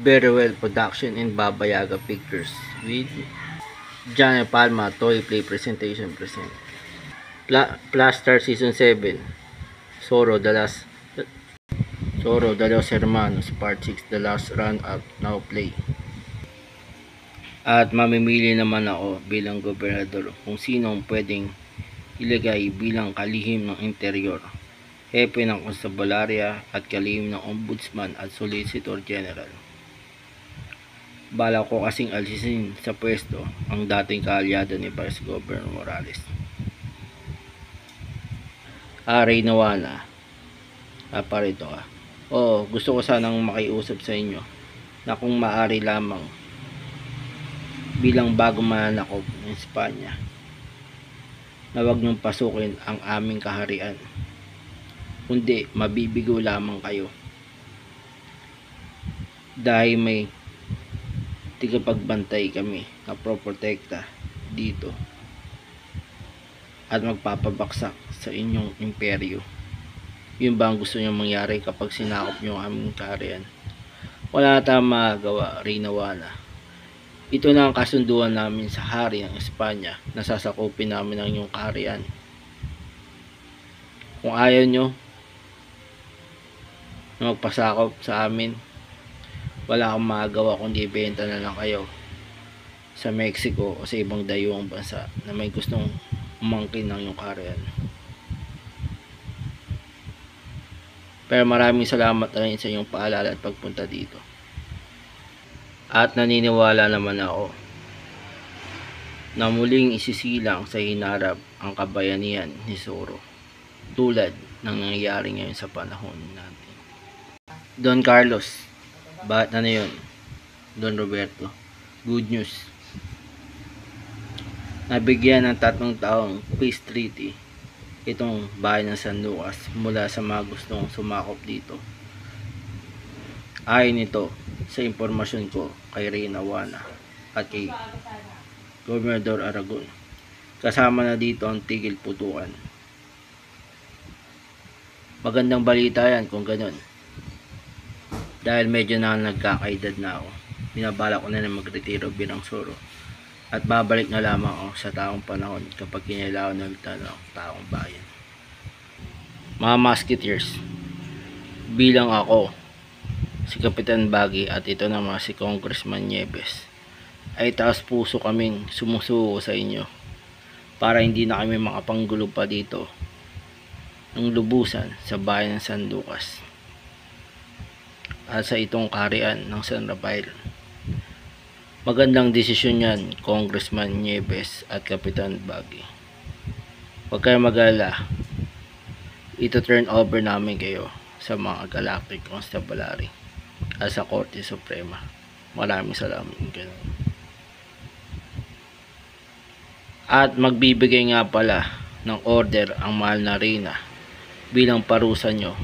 Very Well Production and Baba Yaga Pictures with Johnny Palma Toy Play Presentation present. Plaster Season 7 Zorro The Los Hermanos Part 6 The Last Run Up Now Play. At mamimili naman ako bilang gobernador kung sino ang pwedeng ilagay bilang kalihim ng interior, hepe ng Constabularia at kalihim ng Ombudsman at Solicitor General. Bala ko kasing alisin sa pwesto ang dating kaalyado ni Vice Governor Morales. Ray Nawala. Parito ka. Gusto ko sanang makiusap sa inyo na kung maaari lamang bilang bagong mananakop ng Espanya na wag niyong pasukin ang aming kaharian, kundi mabibigo lamang kayo dahil may tigapagbantay kami na proprotekta dito at magpapabaksak sa inyong imperyo. Yun ba ang gusto niyo mangyari kapag sinakop niyo ang aming kaharian? Wala na tayong magagawa, Rinawala. Ito na ang kasunduan namin sa hari ng Espanya na sasakupin namin ang inyong kaharian. Kung ayaw nyo na magpasakop sa amin, wala akong magagawa kundi ibenta na lang kayo sa Mexico o sa ibang dayuhang bansa na may gustong umangkin ng inyong kaharian. Pero maraming salamat na rin sa inyong paalala at pagpunta dito. At naniniwala naman ako na muling isisilang sa hinarap ang kabayanihan ni Zorro, tulad ng nangyayari ngayon sa panahon natin. Don Carlos, bakit na yun? Don Roberto, good news. Nabigyan ng 3 taong peace treaty itong bayan ng San Lucas mula sa mga gustong sumakop dito. Ayon nito sa impormasyon ko kay Reyna Wana at kay Gobernador Aragon, kasama na dito ang tigil putukan. Magandang balita yan kung ganun, dahil medyo na nagkakaedad na ako. Binabala ko na magretiro bilang Zorro at babalik na lamang ako sa taong panahon kapag kinailangan ng taong bayan. Mga Musketeers, bilang ako, si Kapitan Baggy at ito naman si Congressman Nieves, ay taas puso kaming sumusuko sa inyo para hindi na kami makapanggulo pa dito ng lubusan sa bayan ng San Lucas at sa itong kaharian ng San Rafael. Magandang desisyon yan, Congressman Nieves at Kapitan Baggy. Huwag kayong mag-alala, ito turn over namin kayo sa mga Galactic Constabulary at sa Korte Suprema. Maraming salamat. At magbibigay nga pala ng order ang mahal na Reyna bilang parusa nyo.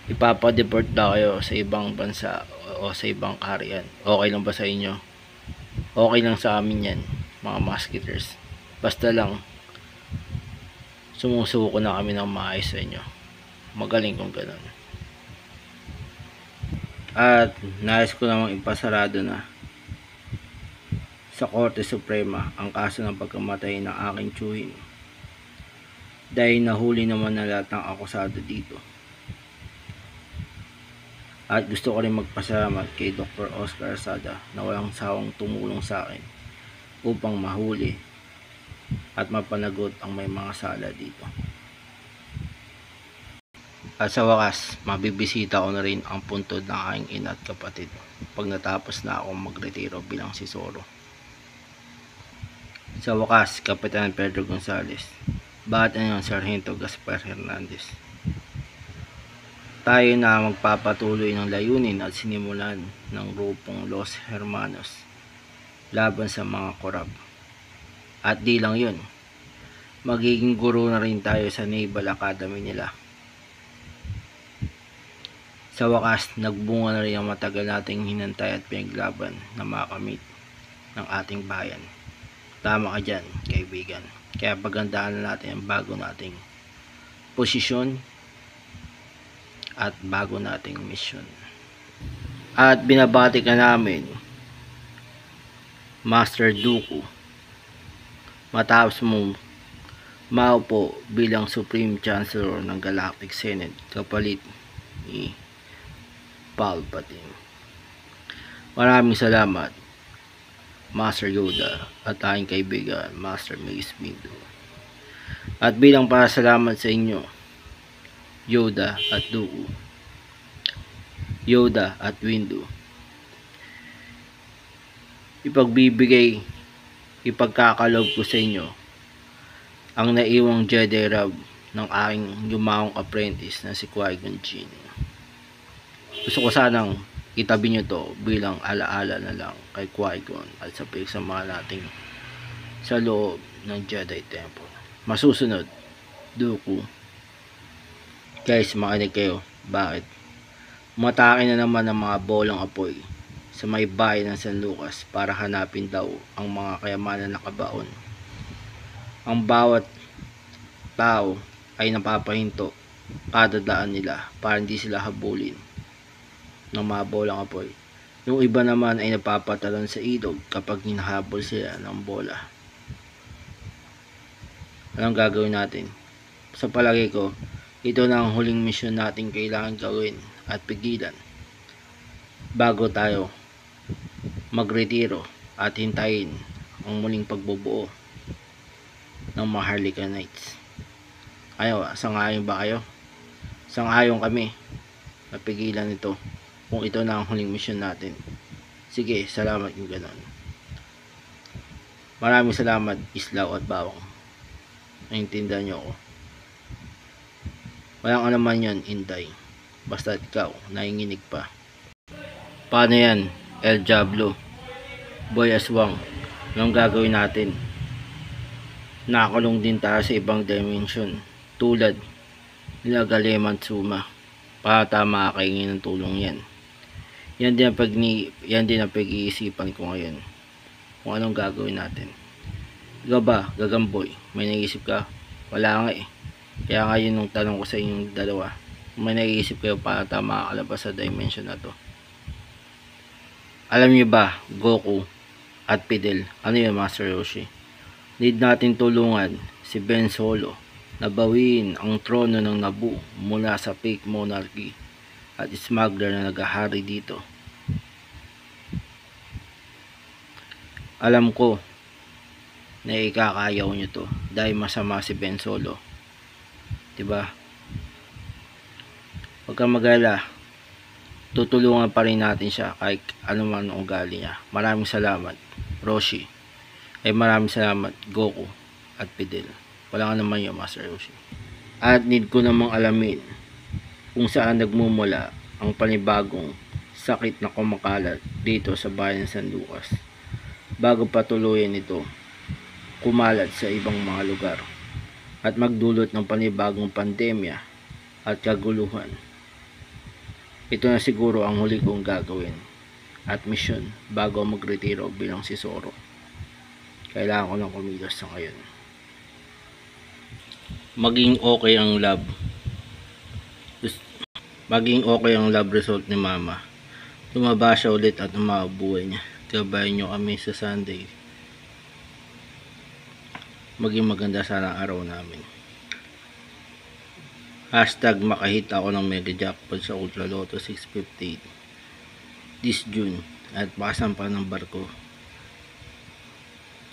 Ipapadeport daw kayo sa ibang bansa o sa ibang kaharian. Okay lang ba sa inyo? Okay lang sa amin yan, mga Musketeers. Basta lang sumusuko na kami ng maayos sa inyo. Magaling kung ganun. At nais ko namang ipasarado na sa Korte Suprema ang kaso ng pagkamatay ng aking tiyuhin, dahil nahuli naman na lahat ng akusado dito. At gusto ko rin magpasalamat kay Dr. Oscar Sada na walang sawang tumulong sa akin upang mahuli at mapanagot ang may mga sala dito. At sa wakas, mabibisita ko na rin ang puntod ng aking ina at kapatid pag natapos na akong magretiro bilang si Zorro. Sa wakas, Kapitan Pedro Gonzales, bakit ang Sargento Gaspar Hernandez? Tayo na magpapatuloy ng layunin at sinimulan ng grupong Los Hermanos laban sa mga korap. At di lang yun, magiging guro na rin tayo sa Naval Academy nila. Sa wakas, nagbunga na rin ang matagal nating hinantay at pinaglaban na makamit ng ating bayan. Tama ka dyan, kaibigan. Kaya pagandaan na natin ang bago nating posisyon at bago nating mission. At binabati ka namin, Master Dooku, matapos mong maupo bilang Supreme Chancellor ng Galactic Senate kapalit ni Palpatine. Maraming salamat, Master Yoda, at aking kaibigan, Master Mace Windu. At bilang pasalamat sa inyo, Yoda at Dooku, Yoda at Windu, ipagkakalob ko sa inyo ang naiwang Jedi Robe ng aking yumaong apprentice na si Qui-Gon Jinn. Gusto ko sanang itabi nyo to bilang alaala na lang kay Qui-Gon at sa pagsama natin sa loob ng Jedi Temple. Masusunod, Dooku. Guys, makinig kayo. Bakit? Umatake na naman ang mga bolang apoy sa may bayan ng San Lucas para hanapin daw ang mga kayamanan na nakabaon. Ang bawat tao ay napapahinto kada daan nila para hindi sila habulin ng mga bolang apoy. Yung iba naman ay napapatalon sa ilog kapag hinahabol sila ng bola. Anong gagawin natin? Sa palagay ko, ito na ang huling misyon natin kailangan gawin at pigilan bago tayo magretiro at hintayin ang muling pagbubuo ng mga Harlika Knights. Sangayon ba kayo? Sangayon kami na pigilan ito kung ito na ang huling misyon natin. Sige, salamat yung ganon. Maraming salamat, Islaw at Bawang. Naintindihan nyo ako. Walang anuman yun, Inday. Basta ikaw, nainginig pa. Paano yan, El Diablo? Boy Aswang, anong gagawin natin? Nakakulong din tayo sa ibang dimension, tulad nila Galeman Tsuma. Tama kaingin ng tulong yan. Yan din ang pag-iisipan ko ngayon. Kung anong gagawin natin. Ikaw ba, Gagamboy? May naisip ka? Wala nga eh. Kaya nga yun nung tanong ko sa inyong dalawa. Kung may naisip kayo para tayo makakalabas sa dimension na to. Alam niyo ba, Goku at Fidel, ano yun, Master Roshi? Need natin tulungan si Ben Solo na bawiin ang trono ng Naboo mula sa fake monarchy at smuggler na naghahari dito. Alam ko na ikakayaw nyo to dahil masama si Ben Solo, diba? Huwag kang mag-alala, tutulungan pa rin natin siya kahit anuman ang ugali niya. Maraming salamat, Roshi. Maraming salamat, Goku at Fidel. Wala nga naman yung Master Roshi. At need ko namang alamin kung saan nagmumula ang panibagong sakit na kumakalat dito sa bayan ng San Lucas bago patuloyin ito kumalat sa ibang mga lugar at magdulot ng panibagong pandemya at kaguluhan. Ito na siguro ang huli kong gagawin at misyon bago magretiro bilang si Zoro. Kailangan ko ng kumilos sa ngayon. Maging okay ang lab result ni Mama. Tumaba siya ulit at umabuhay niya. Gabayan nyo kami sa Sunday. Maging maganda sana ang araw namin. Hashtag makahita ako ng mega jackpot sa Ultra Lotto 658 this June at makasampa ng barko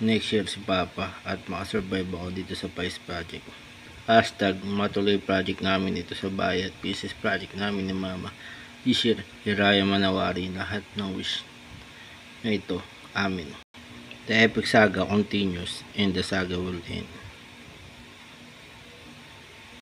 next year si Papa at makasurvive ako dito sa Pice Project. Hashtag matuloy project namin dito sa Bayat Pieces project namin ni Mama this year. Hiraya manawari lahat ng wish na ito. Amen. The epic saga continues and the saga will end.